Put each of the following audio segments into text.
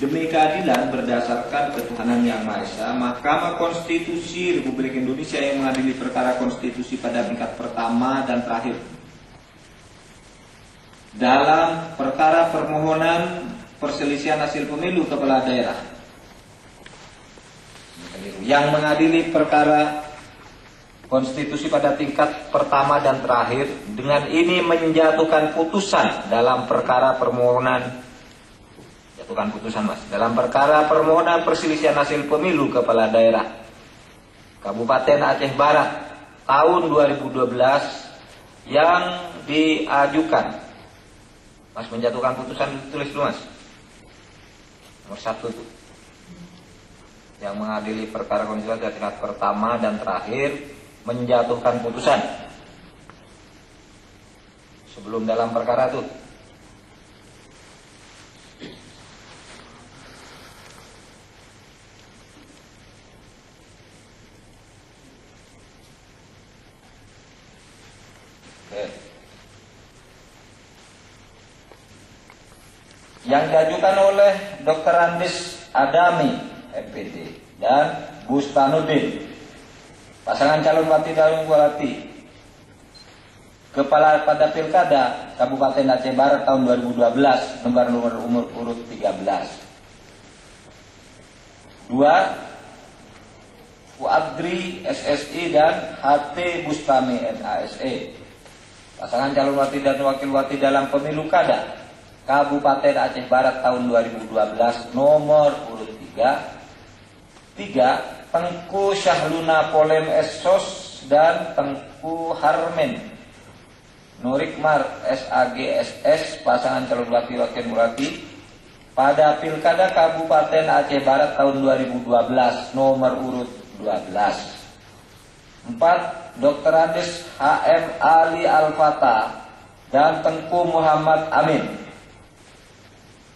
Demi keadilan berdasarkan ketuhanan Yang Maha Esa, Mahkamah Konstitusi Republik Indonesia yang mengadili perkara konstitusi pada tingkat pertama dan terakhir dalam perkara permohonan perselisihan hasil pemilu kepala daerah, yang mengadili perkara konstitusi pada tingkat pertama dan terakhir dengan ini menjatuhkan putusan dalam perkara permohonan dalam perkara permohonan perselisihan hasil pemilu kepala daerah Kabupaten Aceh Barat tahun 2012 yang diajukan. Mas menjatuhkan putusan, tulis dulu Mas. Nomor 1 tuh. Yang mengadili perkara konstitusi dari tingkat pertama dan terakhir menjatuhkan putusan. Sebelum dalam perkara tuh. Yang diajukan oleh Dr. Andis Adami, MPD, dan Bustanuddin, pasangan calon bupati dan bupati, kepala pada Pilkada Kabupaten Aceh Barat tahun 2012, nomor urut 13. 2. Fuadri SSI dan HT Bustami NASE, pasangan calon bupati dan wakil bupati dalam pemilu kada Kabupaten Aceh Barat tahun 2012, nomor urut 3. 3. Tengku Syahluna Polem Esos dan Tengku Harmen Nurikmar SAGSS, pasangan calon bupati wakil bupati pada Pilkada Kabupaten Aceh Barat tahun 2012, nomor urut 12. 4. Dr. Andis HM Ali Al-Fatah dan Tengku Muhammad Amin,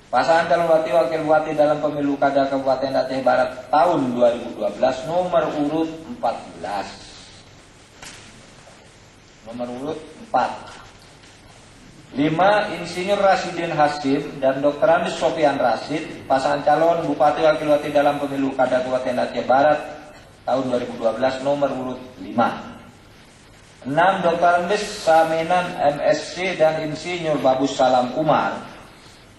pasangan calon bupati wakil bupati dalam pemilu kada Kabupaten Aceh Barat tahun 2012, nomor urut 14. Nomor urut 4. 5. Insinyur Rasidin Hasim dan Dr. Andis Sofian Rasid, pasangan calon bupati wakil bupati dalam pemilu kada Kabupaten Aceh Barat tahun 2012, nomor urut 5. 6. Dr. Andis Saminan MSc dan Insinyur Babus Salam Umar,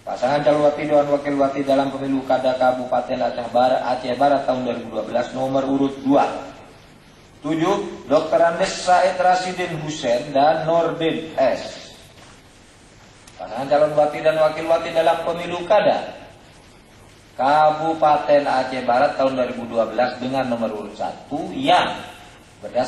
pasangan calon bupati dan wakil bupati dalam pemilu kada Kabupaten Aceh Barat tahun 2012, nomor urut 2. 7. Dr. Andis Said Rasidin Hussein dan Nordin S, pasangan calon bupati dan wakil bupati dalam pemilu kada Kabupaten Aceh Barat tahun 2012 dengan nomor urut 1 yang berdasarkan